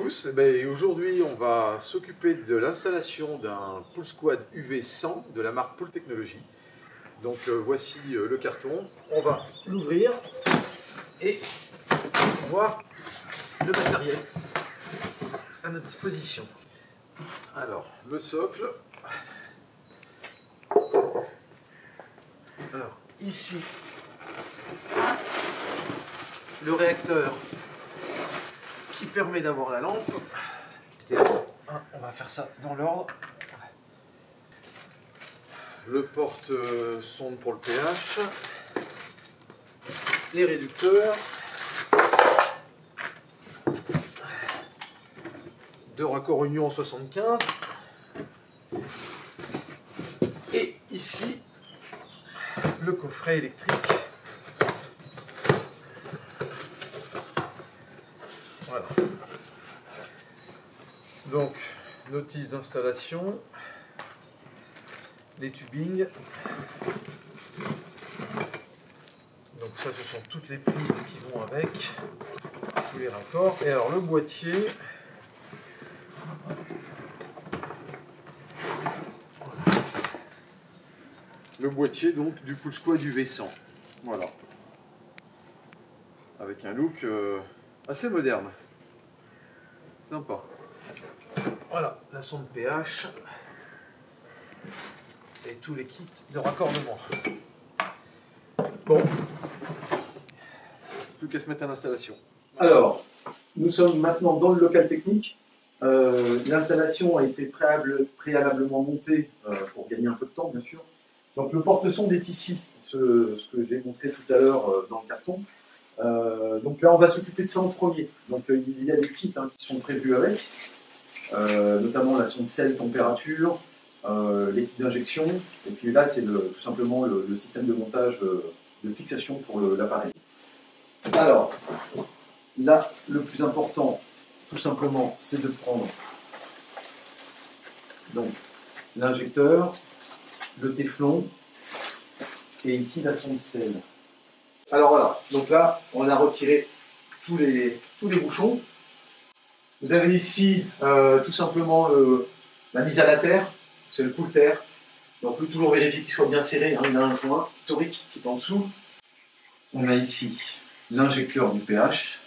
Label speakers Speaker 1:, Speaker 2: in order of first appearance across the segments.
Speaker 1: tous, aujourd'hui on va s'occuper de l'installation d'un Pool Squad UV100 de la marque Pool Technology. Donc voici le carton, on va l'ouvrir et voir le matériel à notre disposition. Alors, le socle. Alors, ici, le réacteur qui permet d'avoir la lampe. On va faire ça dans l'ordre. Le porte-sonde pour le pH. Les réducteurs. Deux raccords Union 75. Et ici, le coffret électrique. Voilà. Donc, notice d'installation, les tubings. Donc ça, ce sont toutes les prises qui vont avec, tous les raccords. Et alors le boîtier. Le boîtier donc du Pool Squad UV100. Voilà. Avec un look assez moderne. Sympa. Voilà, la sonde pH et tous les kits de raccordement. Bon, plus qu'à se mettre à l'installation.
Speaker 2: Alors, nous sommes maintenant dans le local technique. L'installation a été préalablement montée pour gagner un peu de temps, bien sûr. Donc le porte-sonde est ici, ce que j'ai montré tout à l'heure dans le carton. Donc là, on va s'occuper de ça en premier. Donc il y a des kits qui sont prévus avec, notamment la sonde sel température, les kits d'injection, et puis là, c'est tout simplement le système de montage de fixation pour l'appareil. Alors, là, le plus important, tout simplement, c'est de prendre donc l'injecteur, le téflon, et ici la sonde sel. Alors voilà, donc là, on a retiré tous les bouchons. Vous avez ici tout simplement la mise à la terre, c'est le pool terre. Donc on peut toujours vérifier qu'il soit bien serré, il y a un joint torique qui est en dessous. On a ici l'injecteur du pH.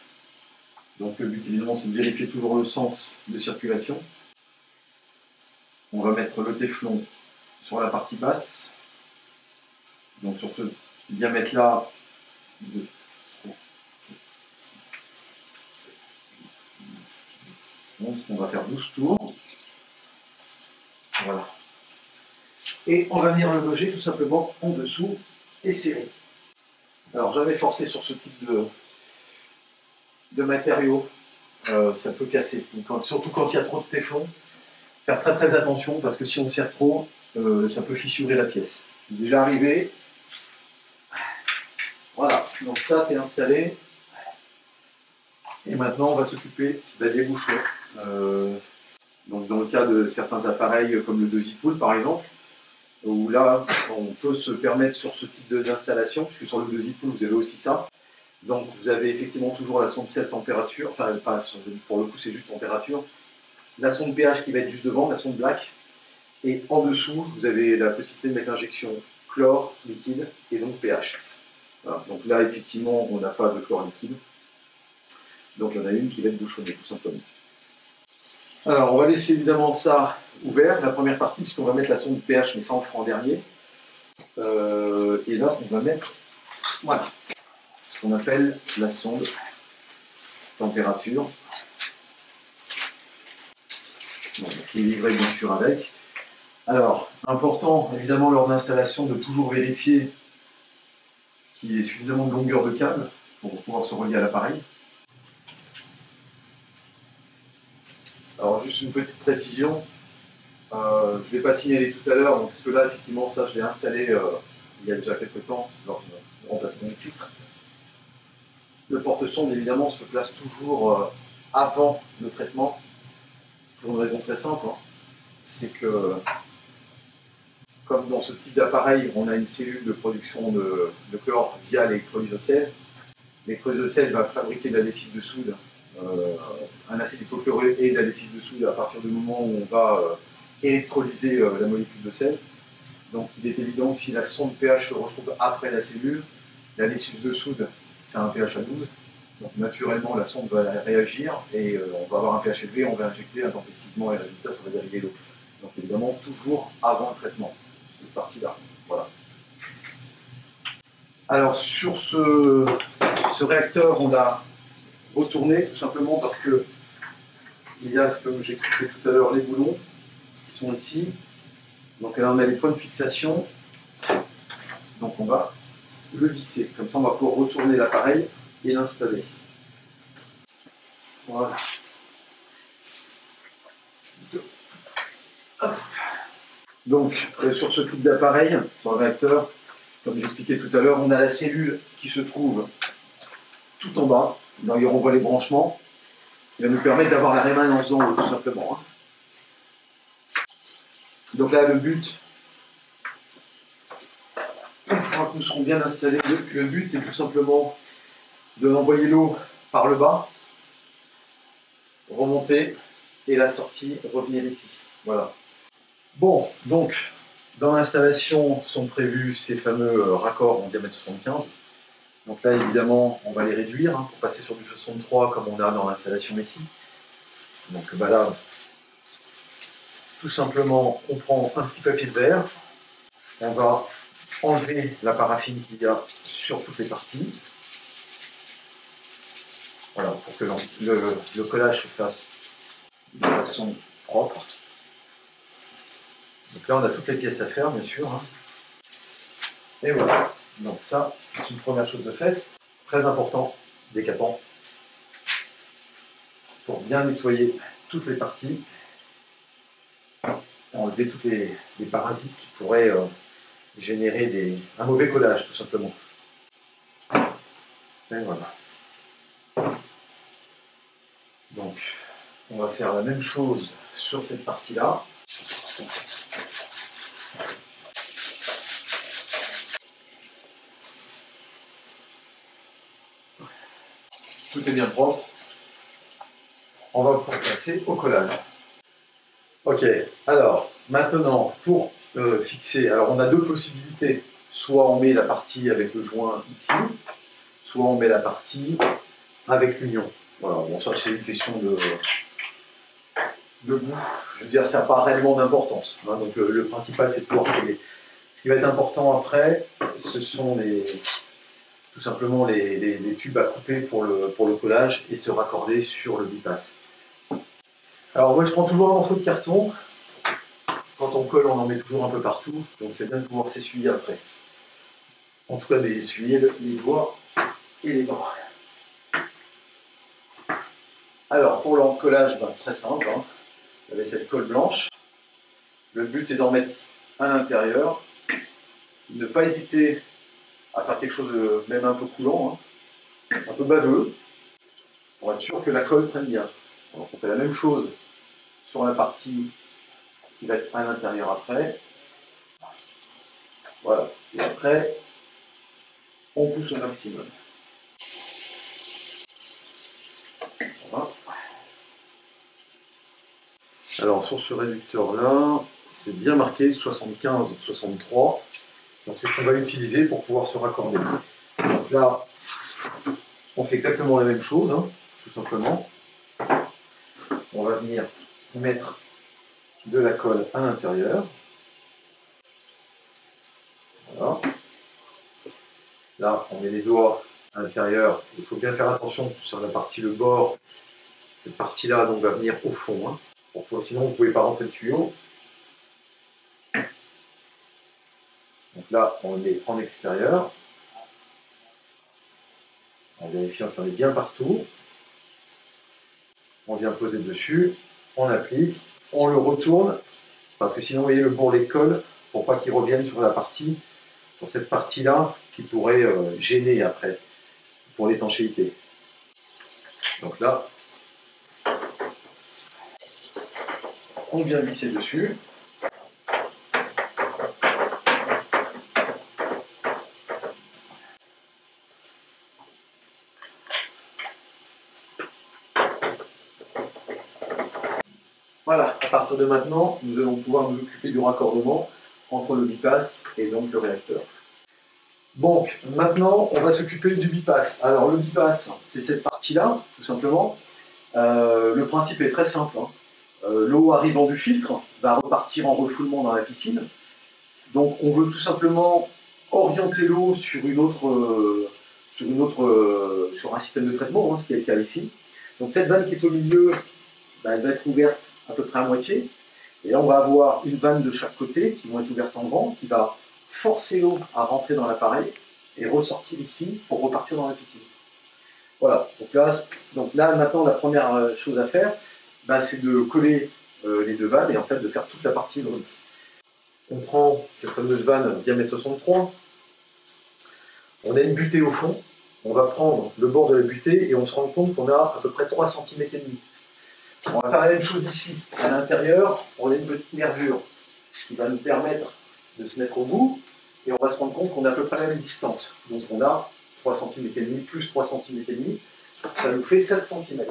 Speaker 2: Donc le but évidemment c'est de vérifier toujours le sens de circulation. On va mettre le téflon sur la partie basse. Donc sur ce diamètre là, 2, 3, 4, 5, 6, 7, 8, 9, 10, 11, on va faire 12 tours. Voilà. Et on va venir le loger tout simplement en dessous et serrer. Alors jamais forcer sur ce type de matériaux, ça peut casser. Donc, surtout quand il y a trop de téflon, faire très très attention parce que si on serre trop, ça peut fissurer la pièce. C'est déjà arrivé. Voilà, donc ça c'est installé. Et maintenant on va s'occuper des bouchons. Donc dans le cas de certains appareils comme le DosiPool par exemple, où là on peut se permettre sur ce type d'installation, puisque sur le DosiPool vous avez aussi ça. Donc vous avez effectivement toujours la sonde sel température, enfin pas, pour le coup c'est juste température, la sonde pH qui va être juste devant, la sonde black, et en dessous vous avez la possibilité de mettre l'injection chlore liquide et donc pH. Voilà. Donc là effectivement on n'a pas de chlore liquide, donc il y en a une qui va être bouchonnée tout simplement. Alors on va laisser évidemment ça ouvert, la première partie, puisqu'on va mettre la sonde pH, mais ça on le fera en dernier. Et là on va mettre, voilà, ce qu'on appelle la sonde température. Donc, qui est livrée bien sûr avec. Alors, important évidemment lors d'installation de toujours vérifier qu'il y ait suffisamment de longueur de câble pour pouvoir se relier à l'appareil. Alors juste une petite précision, je ne vais pas signaler tout à l'heure, parce que là effectivement ça je l'ai installé il y a déjà quelques temps lors du remplacement du filtre. Le porte-sonde évidemment se place toujours avant le traitement, pour une raison très simple, c'est que comme dans ce type d'appareil on a une cellule de production de chlore via l'électrolyse au sel, l'électrolyse au sel va fabriquer de la lessive de soude un acide hypochloré et de la lessive de soude à partir du moment où on va électrolyser la molécule de sel. Donc il est évident que si la sonde pH se retrouve après la cellule, la lessive de soude, c'est un pH à 12. Donc naturellement, la sonde va réagir et on va avoir un pH élevé, on va injecter intempestivement et le résultat, ça va dériver l'eau. Donc évidemment, toujours avant le traitement, cette partie-là. Voilà. Alors sur ce réacteur, on l'a retourné tout simplement parce que il y a, comme j'expliquais tout à l'heure, les boulons qui sont ici. Donc là, on a les points de fixation. Donc on va le visser. Comme ça, on va pouvoir retourner l'appareil et l'installer. Voilà. Donc, sur ce type d'appareil, sur le réacteur, comme j'expliquais tout à l'heure, on a la cellule qui se trouve tout en bas. D'ailleurs, on voit les branchements qui va nous permettre d'avoir la rémanence dans l'eau, tout simplement. Donc là, le but, une fois que nous serons bien installés, le but, c'est tout simplement de envoyer l'eau par le bas, remonter, et la sortie, revenir ici. Voilà. Bon, donc, dans l'installation sont prévus ces fameux raccords en diamètre 75. Donc là, évidemment, on va les réduire pour passer sur du 63 comme on a dans l'installation ici. Donc là, tout simplement, on prend un petit papier de verre, on va enlever la paraffine qu'il y a sur toutes les parties. Voilà, pour que le collage se fasse de façon propre. Donc là, on a toutes les pièces à faire, bien sûr. Et voilà. Donc ça, c'est une première chose de faite. Très important, décapant, pour bien nettoyer toutes les parties, enlever tous les parasites qui pourraient générer un mauvais collage, tout simplement. Et voilà. Donc, on va faire la même chose sur cette partie-là. Tout est bien propre. On va pouvoir passer au collage. Ok, alors maintenant pour fixer, alors on a deux possibilités. Soit on met la partie avec le joint ici, soit on met la partie avec l'union. Voilà, bon ça c'est une question de goût. Je veux dire, ça n'a pas réellement d'importance. Donc le principal c'est de pouvoir coller. Ce qui va être important après, ce sont tout simplement les tubes à couper pour le collage et se raccorder sur le bipass. Alors moi je prends toujours un morceau de carton. Quand on colle, on en met toujours un peu partout, donc c'est bien de pouvoir s'essuyer après. En tout cas, d'essuyer les doigts et les gants. Alors pour l'encollage, très simple. Vous avez cette colle blanche. Le but est d'en mettre à l'intérieur. Ne pas hésiter à faire quelque chose de même un peu coulant, un peu baveux, pour être sûr que la colle prenne bien. Donc on fait la même chose sur la partie qui va être à l'intérieur après. Voilà. Et après, on pousse au maximum. Voilà. Alors sur ce réducteur-là, c'est bien marqué 75-63. Donc c'est ce qu'on va utiliser pour pouvoir se raccorder. Donc là, on fait exactement la même chose, tout simplement. On va venir mettre de la colle à l'intérieur. Voilà. Là, on met les doigts à l'intérieur. Il faut bien faire attention sur la partie, le bord. Cette partie-là donc, va venir au fond. Sinon, vous ne pouvez pas rentrer le tuyau. Donc là, on le met en extérieur. En vérifiant qu'il y en est bien partout. On vient poser dessus. On applique. On le retourne. Parce que sinon, vous voyez, le bourrelet colle pour pas qu'il revienne sur cette partie-là qui pourrait gêner après pour l'étanchéité. Donc là, on vient visser dessus. Voilà, à partir de maintenant, nous allons pouvoir nous occuper du raccordement entre le bipass et donc le réacteur. Donc, maintenant, on va s'occuper du bipass. Alors, le bipass, c'est cette partie-là, tout simplement. Le principe est très simple, hein. L'eau arrivant du filtre va repartir en refoulement dans la piscine. Donc, on veut tout simplement orienter l'eau sur sur un système de traitement, hein, ce qui est le cas ici. Donc, cette vanne qui est au milieu, elle va être ouverte à peu près à moitié. Et là, on va avoir une vanne de chaque côté qui vont être ouvertes en grand, qui va forcer l'eau à rentrer dans l'appareil et ressortir ici pour repartir dans la piscine. Voilà, donc là maintenant, la première chose à faire, c'est de coller les deux vannes et en fait de faire toute la partie hydraulique. On prend cette fameuse vanne diamètre 63, on a une butée au fond, on va prendre le bord de la butée et on se rend compte qu'on a à peu près 3,5 cm. On va faire la même chose ici. À l'intérieur, on a une petite nervure qui va nous permettre de se mettre au bout et on va se rendre compte qu'on a à peu près la même distance. Donc on a 3,5 cm plus 3,5 cm, ça nous fait 7 cm.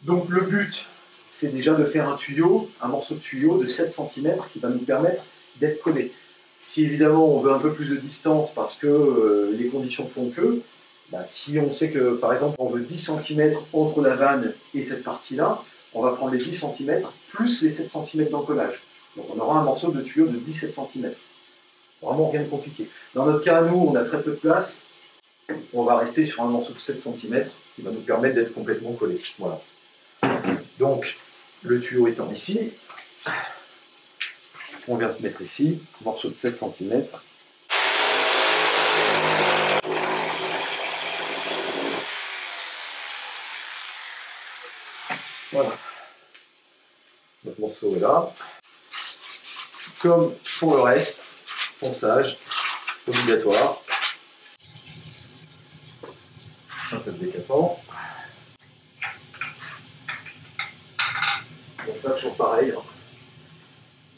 Speaker 2: Donc le but, c'est déjà de faire un morceau de tuyau de 7 cm qui va nous permettre d'être collé. Si évidemment on veut un peu plus de distance parce que les conditions font que, si on sait que par exemple on veut 10 cm entre la vanne et cette partie-là, on va prendre les 10 cm plus les 7 cm d'encollage. Donc on aura un morceau de tuyau de 17 cm. Vraiment rien de compliqué. Dans notre cas, nous, on a très peu de place. On va rester sur un morceau de 7 cm qui va nous permettre d'être complètement collé. Voilà. Donc, le tuyau étant ici, on vient se mettre ici, morceau de 7 cm. Voilà. Notre morceau est là. Comme pour le reste, ponçage obligatoire. Un peu de décapant. Donc là, toujours pareil, hein.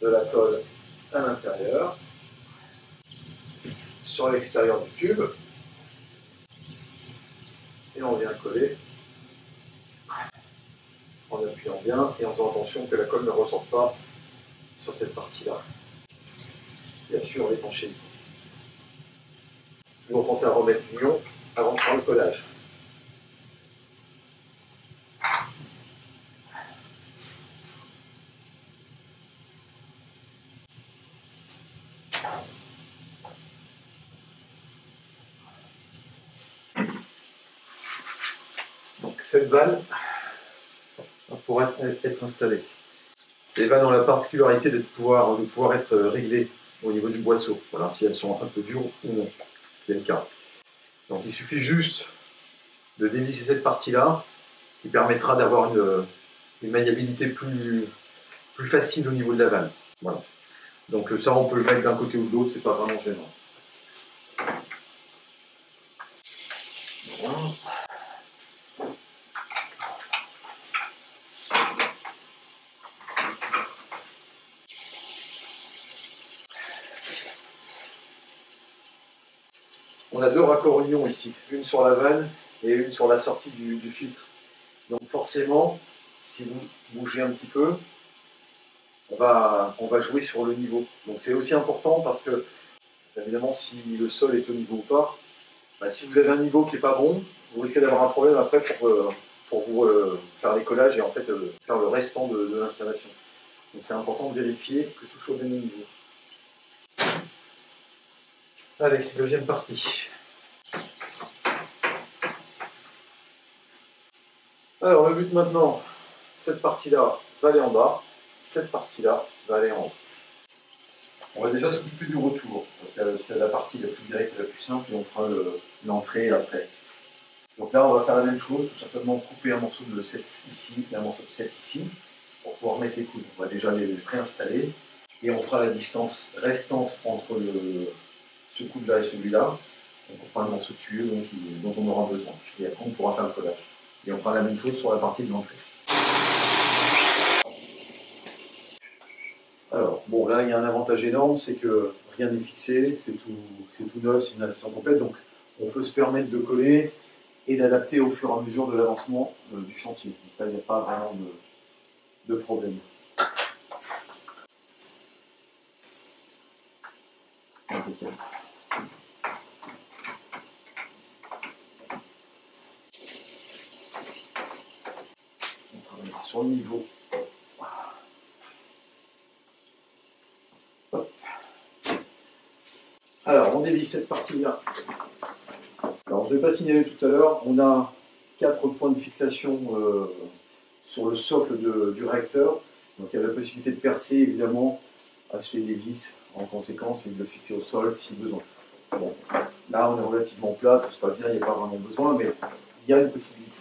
Speaker 2: De la colle à l'intérieur, sur l'extérieur du tube, et on vient coller en appuyant bien et en faisant attention que la colle ne ressorte pas sur cette partie-là. Bien sûr, l'étanchéité. Toujours penser à remettre l'union avant de faire le collage. Donc cette vanne pourra être installée. Ces vannes ont la particularité de pouvoir être réglées au niveau du boisseau. Voilà, si elles sont un peu dures ou non, ce qui est le cas. Donc il suffit juste de dévisser cette partie-là, qui permettra d'avoir une maniabilité plus facile au niveau de la vanne. Voilà. Donc ça, on peut le mettre d'un côté ou de l'autre, c'est pas vraiment gênant. Voilà. On a deux raccords ions ici, une sur la vanne et une sur la sortie du filtre. Donc forcément, si vous bougez un petit peu, on va jouer sur le niveau. Donc c'est aussi important parce que, évidemment, si le sol est au niveau ou pas, si vous avez un niveau qui n'est pas bon, vous risquez d'avoir un problème après pour vous faire les collages et en fait faire le restant de l'installation. Donc c'est important de vérifier que tout soit au même niveau. Allez, deuxième partie. Alors le but maintenant, cette partie-là va aller en bas, cette partie-là va aller en haut. On va déjà s'occuper du retour, parce que c'est la partie la plus directe et la plus simple, et on fera l'entrée après. Donc là, on va faire la même chose, tout simplement couper un morceau de 7 ici et un morceau de 7 ici, pour pouvoir mettre les coudes. On va déjà les préinstaller, et on fera la distance restante entre ce coude-là et celui-là. Donc on prend un morceau de tuyau dont on aura besoin, et après on pourra faire le collage. Et on fera la même chose sur la partie de l'entrée. Alors, bon, là, il y a un avantage énorme, c'est que rien n'est fixé, c'est tout neuf, c'est une installation complète, donc on peut se permettre de coller et d'adapter au fur et à mesure de l'avancement du chantier. Donc là, il n'y a pas vraiment de problème. sur le niveau. Hop. Alors, on dévisse cette partie-là. Alors, je ne l'ai pas signalé tout à l'heure, on a 4 points de fixation sur le socle du réacteur. Donc, il y a la possibilité de percer, évidemment, acheter des vis en conséquence et de le fixer au sol si besoin. Bon, là, on est relativement plat, tout se passe bien, il n'y a pas vraiment besoin, mais il y a une possibilité.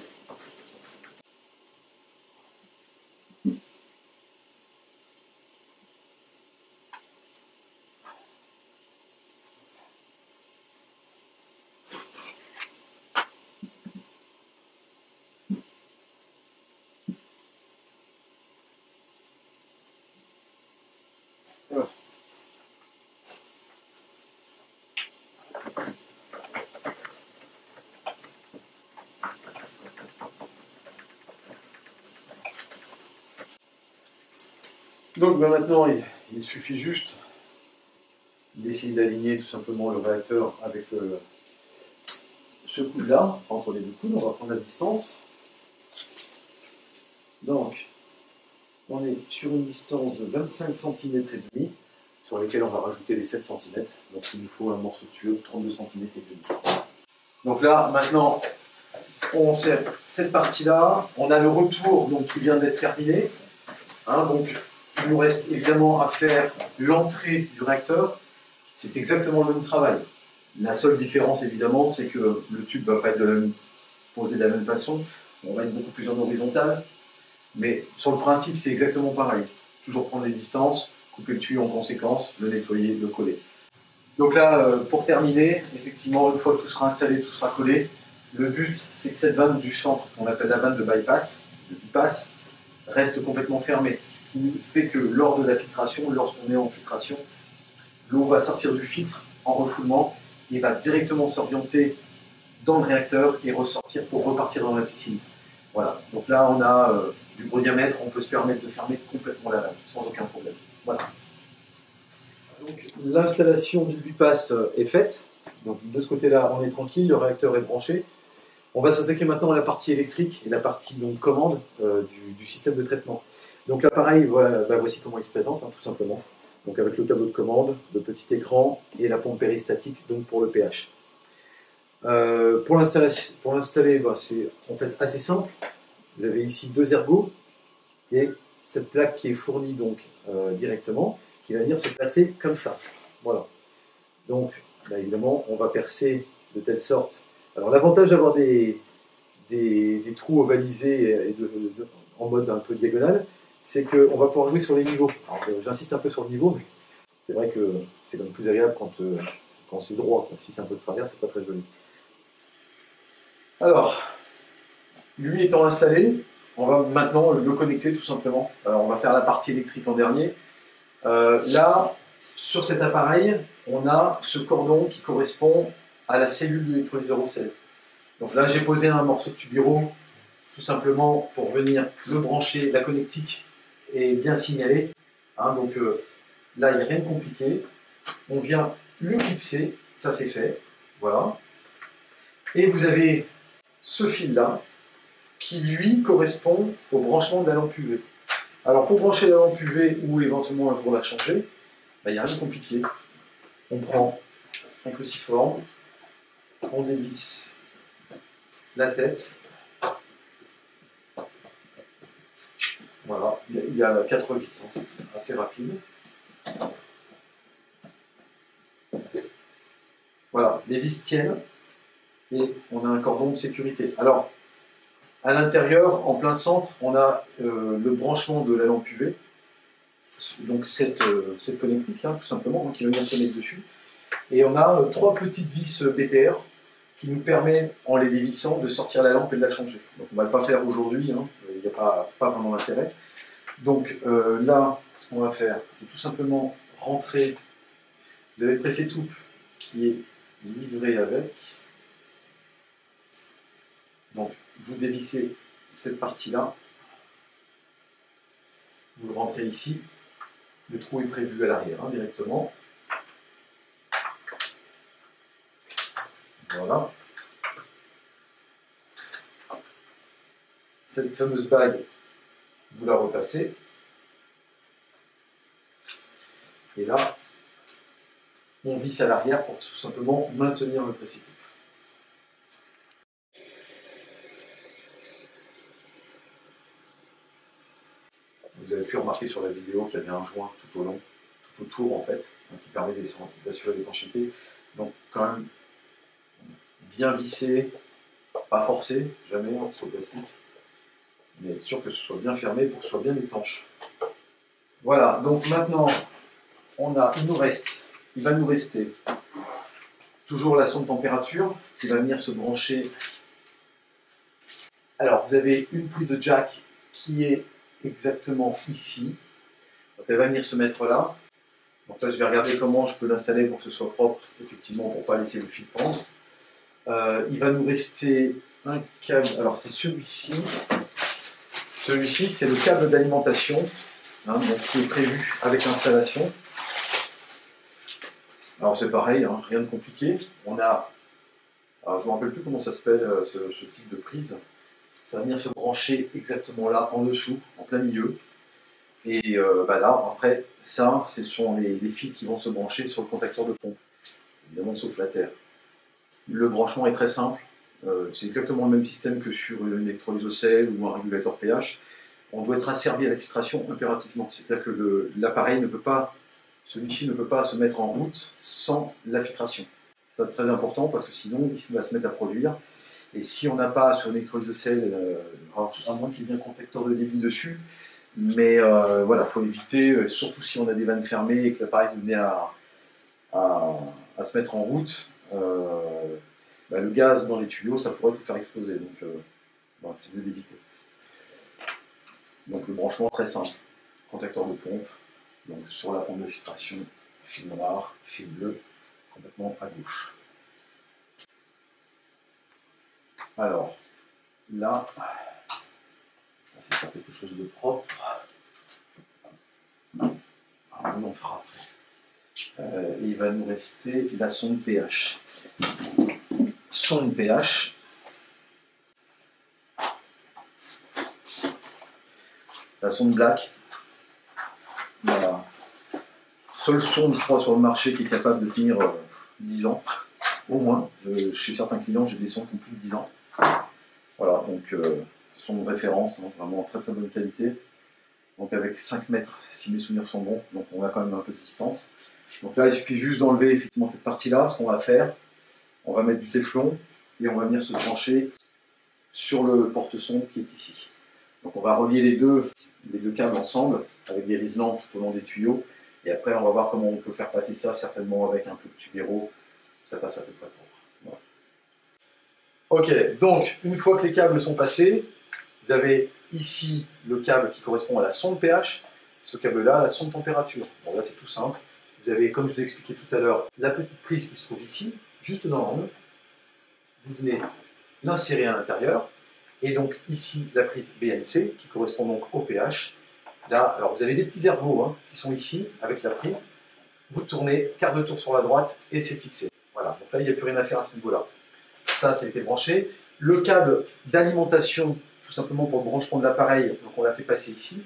Speaker 2: Donc maintenant, il suffit juste d'essayer d'aligner tout simplement le réacteur avec ce coude-là, entre les deux coudes. On va prendre la distance. Donc, on est sur une distance de 25 cm et demi, sur lesquels on va rajouter les 7 cm. Donc il nous faut un morceau de tuyau de 32 cm et demi. Donc là, maintenant, on sert cette partie-là. On a le retour donc, qui vient d'être terminé. Donc, il nous reste évidemment à faire l'entrée du réacteur. C'est exactement le même travail. La seule différence, évidemment, c'est que le tube ne va pas être posé de la même façon. On va être beaucoup plus en horizontal. Mais sur le principe, c'est exactement pareil. Toujours prendre les distances, couper le tuyau en conséquence, le nettoyer, le coller. Donc là, pour terminer, effectivement, une fois que tout sera installé, tout sera collé, le but, c'est que cette vanne du centre, qu'on appelle la vanne de bypass, reste complètement fermée. Ce qui fait que lors de la filtration, lorsqu'on est en filtration, l'eau va sortir du filtre en refoulement et va directement s'orienter dans le réacteur et ressortir pour repartir dans la piscine. Voilà, donc là on a du gros diamètre, on peut se permettre de fermer complètement la vanne sans aucun problème. Voilà. Donc l'installation du bypass est faite. Donc de ce côté-là, on est tranquille, le réacteur est branché. On va s'attaquer maintenant à la partie électrique et la partie donc, commande du système de traitement. Donc l'appareil, voici comment il se présente, tout simplement. Donc avec le tableau de commande, le petit écran et la pompe péristatique donc pour le pH. Pour l'installer, c'est en fait assez simple. Vous avez ici 2 ergots et cette plaque qui est fournie donc directement, qui va venir se placer comme ça. Voilà. Donc, évidemment, on va percer de telle sorte. Alors l'avantage d'avoir des trous ovalisés et en mode un peu diagonal, c'est qu'on va pouvoir jouer sur les niveaux. J'insiste un peu sur le niveau, mais c'est vrai que c'est quand même plus agréable quand c'est droit. Si c'est un peu de travers, c'est pas très joli. Alors, lui étant installé, on va maintenant le connecter tout simplement. Alors, on va faire la partie électrique en dernier. Là, sur cet appareil, on a ce cordon qui correspond à la cellule de l'électrolyseur au sel. Donc là, j'ai posé un morceau de tubiro tout simplement pour venir le brancher. La connectique est bien signalée. Donc là, il n'y a rien de compliqué. On vient le clipser, ça c'est fait. Voilà. Et vous avez ce fil-là qui, lui, correspond au branchement de la lampe UV. Alors, pour brancher la lampe UV ou éventuellement un jour la changer, il n'y a rien de compliqué. On prend un cruciforme, on dévisse la tête. Voilà, il y a 4 vis, c'est assez rapide. Voilà, les vis tiennent et on a un cordon de sécurité. Alors, à l'intérieur, en plein centre, on a le branchement de la lampe UV, donc cette connectique, tout simplement, qui va venir se mettre dessus. Et on a 3 petites vis BTR qui nous permettent, en les dévissant, de sortir la lampe et de la changer. Donc on ne va pas le faire aujourd'hui, il n'y a pas vraiment d'intérêt. Donc là, ce qu'on va faire, c'est tout simplement rentrer. Vous avez le pressé-toupe qui est livré avec. Donc vous dévissez cette partie-là. Vous le rentrez ici. Le trou est prévu à l'arrière directement. Voilà. Cette fameuse bague vous la repassez. Et là, on visse à l'arrière pour tout simplement maintenir le préciput. Vous avez pu remarquer sur la vidéo qu'il y avait un joint tout au long, tout autour en fait, qui permet d'assurer l'étanchéité. Donc quand même, bien vissé, pas forcé, jamais sur le plastique, mais être sûr que ce soit bien fermé pour que ce soit bien étanche. Voilà, donc maintenant, il va nous rester toujours la sonde température qui va venir se brancher. Alors, vous avez une prise de jack qui est exactement ici. Donc, elle va venir se mettre là. Donc là, je vais regarder comment je peux l'installer pour que ce soit propre, effectivement, pour ne pas laisser le fil pendre. Il va nous rester un câble. Alors, c'est celui-ci. Celui-ci, c'est le câble d'alimentation, donc, qui est prévu avec l'installation. Alors c'est pareil, hein, rien de compliqué. On a, alors, je ne me rappelle plus comment ça s'appelle ce type de prise. Ça va venir se brancher exactement là, en dessous, en plein milieu. Et là, après, ça, ce sont les fils qui vont se brancher sur le contacteur de pompe, évidemment sauf la terre. Le branchement est très simple. C'est exactement le même système que sur une électrolyse au sel ou un régulateur pH. On doit être asservi à la filtration impérativement. C'est-à-dire que l'appareil ne peut pas, celui-ci ne peut pas se mettre en route sans la filtration. C'est très important parce que sinon il va se mettre à produire. Et si on n'a pas sur une électrolyse au sel, à moins qu'il y ait un contacteur de débit dessus, mais voilà, il faut éviter, surtout si on a des vannes fermées et que l'appareil venait à se mettre en route. Le gaz dans les tuyaux, ça pourrait tout faire exploser, donc c'est mieux d'éviter. Donc le branchement très simple, contacteur de pompe, donc sur la pompe de filtration, fil noir, fil bleu, complètement à gauche. Alors, là, c'est faire quelque chose de propre. Alors, on en fera après. Il va nous rester la sonde pH. Sonde pH. La sonde black. La seule sonde, je crois, sur le marché qui est capable de tenir 10 ans, au moins. Chez certains clients, j'ai des sondes qui ont plus de 10 ans. Voilà, donc sonde de référence, hein, vraiment très très bonne qualité. Donc avec 5 mètres, si mes souvenirs sont bons, donc on a quand même un peu de distance. Donc là, il suffit juste d'enlever effectivement cette partie-là. Ce qu'on va faire, on va mettre du téflon et on va venir se brancher sur le porte-sonde qui est ici. Donc on va relier les deux câbles ensemble avec des riselants tout au long des tuyaux. Et après, on va voir comment on peut faire passer ça, certainement avec un peu de tubéro. Ça passe à peu près propre. Voilà. Ok, donc une fois que les câbles sont passés, vous avez ici le câble qui correspond à la sonde pH, ce câble-là à la sonde température. Bon là c'est tout simple. Vous avez, comme je l'ai expliqué tout à l'heure, la petite prise qui se trouve ici, juste dans l'angle. Vous venez l'insérer à l'intérieur. Et donc ici la prise BNC qui correspond donc au pH. Là, alors vous avez des petits ergots hein, qui sont ici avec la prise. Vous tournez, quart de tour sur la droite et c'est fixé. Voilà, donc là il n'y a plus rien à faire à ce niveau-là. Ça, a été branché. Le câble d'alimentation, tout simplement pour le branchement de l'appareil, donc on l'a fait passer ici.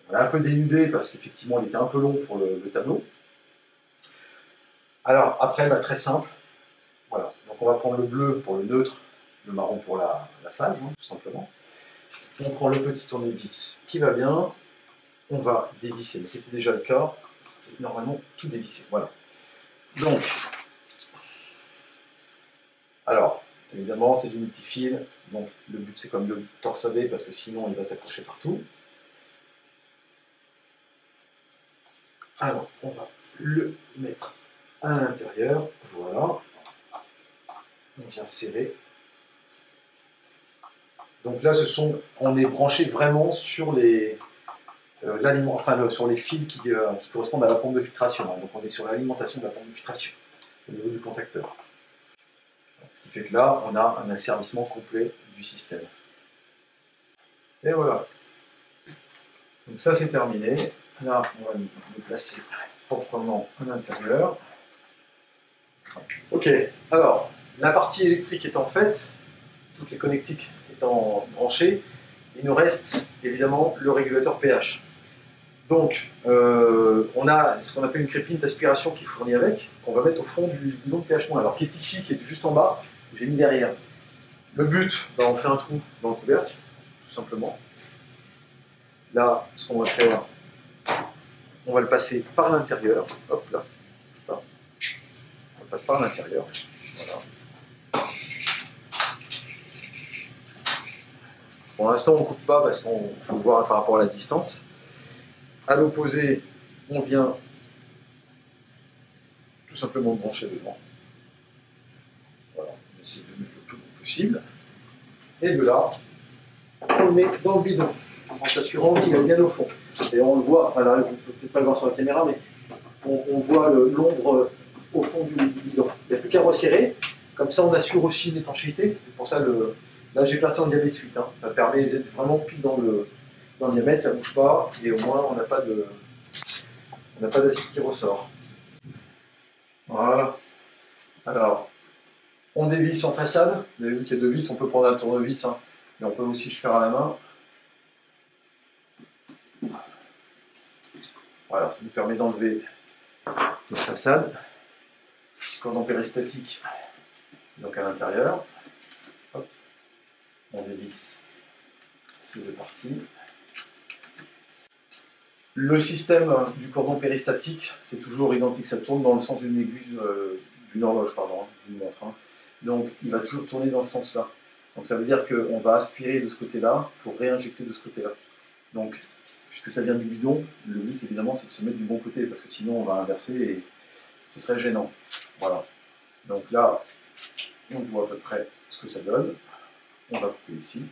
Speaker 2: On l'a un peu dénudé parce qu'effectivement il était un peu long pour le tableau. Alors après, très simple. Voilà, donc on va prendre le bleu pour le neutre, le marron pour la phase, hein, tout simplement. On prend le petit tournevis qui va bien. On va dévisser, mais c'était déjà le cas. C'était normalement tout dévissé. Voilà. Donc, alors, évidemment, c'est du multifil. Donc, le but, c'est comme de le torsader parce que sinon, il va s'accrocher partout. Alors, on va le mettre à l'intérieur. Voilà. On vient serrer. Donc là, on est branché vraiment sur sur les fils qui correspondent à la pompe de filtration. Donc on est sur l'alimentation de la pompe de filtration au niveau du contacteur. Ce qui fait que là, on a un asservissement complet du système. Et voilà. Donc ça, c'est terminé. Là, on va le placer proprement à l'intérieur. Ok, alors, la partie électrique étant faite, toutes les connectiques étant branchées, il nous reste évidemment le régulateur pH. Donc, on a ce qu'on appelle une crépine d'aspiration qui est fournie avec, qu'on va mettre au fond du bidon de pH-, alors qui est ici, qui est juste en bas, que j'ai mis derrière. Le but, ben, on fait un trou dans le couvercle, tout simplement. Là, ce qu'on va faire, on va le passer par l'intérieur. Hop là, on le passe par l'intérieur. Voilà. Pour l'instant, on ne coupe pas parce qu'il faut le voir par rapport à la distance. À l'opposé, on vient tout simplement brancher dedans. Voilà, on essaie de mettre le plus long possible. Et de là, on le met dans le bidon, en s'assurant qu'il est bien au fond. Et on le voit, alors vous ne pouvez peut-être pas le voir sur la caméra, mais on voit l'ombre au fond du bidon. Il n'y a plus qu'à resserrer, comme ça on assure aussi une étanchéité. C'est pour ça, là j'ai placé en diamètre 8, hein. Ça permet d'être vraiment pile dans le diamètre, ça ne bouge pas, et au moins on n'a pas d'acide qui ressort. Voilà. Alors, on dévisse en façade. Vous avez vu qu'il y a 2 vis, on peut prendre un tournevis, hein, mais on peut aussi le faire à la main. Voilà, ça nous permet d'enlever notre façade. Cordon péristatique, donc à l'intérieur. On dévisse ces 2 parties. Le système du cordon péristatique, c'est toujours identique, ça tourne dans le sens d'une aiguille, d'une horloge, pardon, d'une montre. Hein. Donc il va toujours tourner dans ce sens-là. Donc ça veut dire qu'on va aspirer de ce côté-là pour réinjecter de ce côté-là. Donc, puisque ça vient du bidon, le but évidemment c'est de se mettre du bon côté, parce que sinon on va inverser et ce serait gênant. Voilà. Donc là, on voit à peu près ce que ça donne. On va couper ici.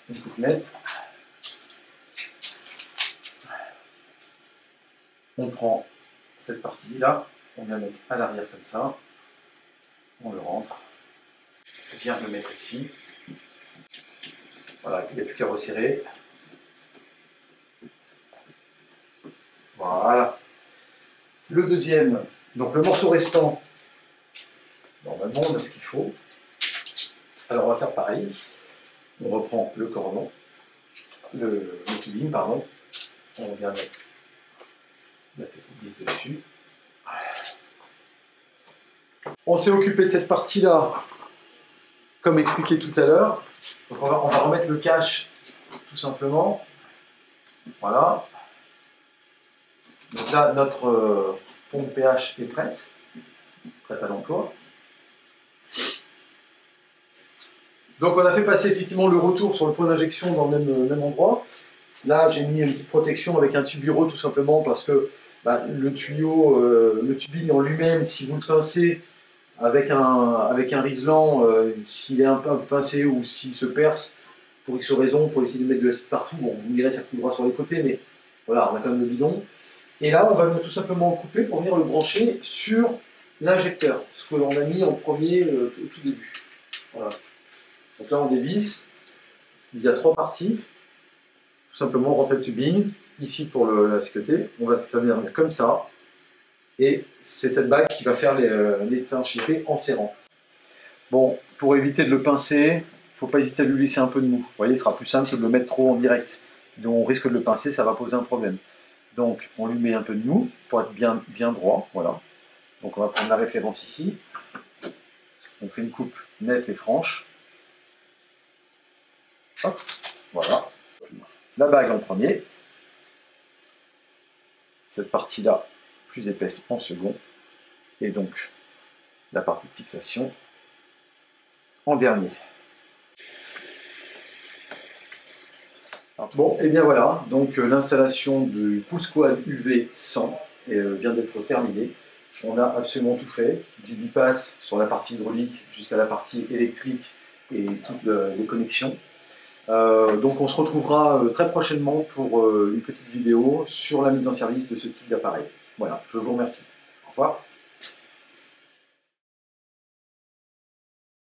Speaker 2: Une coupe nette. On prend cette partie-là, on vient mettre à l'arrière comme ça. On le rentre. On vient le mettre ici. Voilà, il n'y a plus qu'à resserrer. Voilà. Le deuxième, donc le morceau restant, normalement on a ce qu'il faut. Alors on va faire pareil. On reprend le cordon, le tubing, pardon. On vient mettre la petite vis dessus. On s'est occupé de cette partie-là, comme expliqué tout à l'heure. Donc on va remettre le cache, tout simplement. Voilà. Donc là, notre pompe pH est prête à l'emploi. Donc on a fait passer effectivement le retour sur le point d'injection dans le même endroit. Là j'ai mis une petite protection avec un tubiro tout simplement parce que le tuyau, le tubing en lui-même, si vous le pincez avec un riselant, s'il est un peu pincé ou s'il se perce, pour X raison, pour essayer de mettre de l'acide partout, bon vous me direz ça coulera sur les côtés, mais voilà, on a quand même le bidon. Et là on va tout simplement couper pour venir le brancher sur l'injecteur, ce que l'on a mis en premier au tout début. Voilà. Donc là on dévisse, il y a 3 parties, tout simplement rentrer le tubing, ici pour la sécurité, ça va venir comme ça, et c'est cette bague qui va faire l'étanchéité en serrant. Bon, pour éviter de le pincer, il ne faut pas hésiter à lui laisser un peu de mou, vous voyez, il sera plus simple que de le mettre trop en direct, donc on risque de le pincer, ça va poser un problème. Donc on lui met un peu de mou pour être bien droit, voilà. Donc on va prendre la référence ici, on fait une coupe nette et franche. Hop, voilà. La bague en premier. Cette partie-là, plus épaisse en second. Et donc, la partie de fixation en dernier. Bon, et bien voilà. Donc, l'installation du Poolsquad UV 100 vient d'être terminée. On a absolument tout fait. Du bypass sur la partie hydraulique jusqu'à la partie électrique et toutes les connexions. Donc on se retrouvera très prochainement pour une petite vidéo sur la mise en service de ce type d'appareil. Voilà, je vous remercie. Au revoir.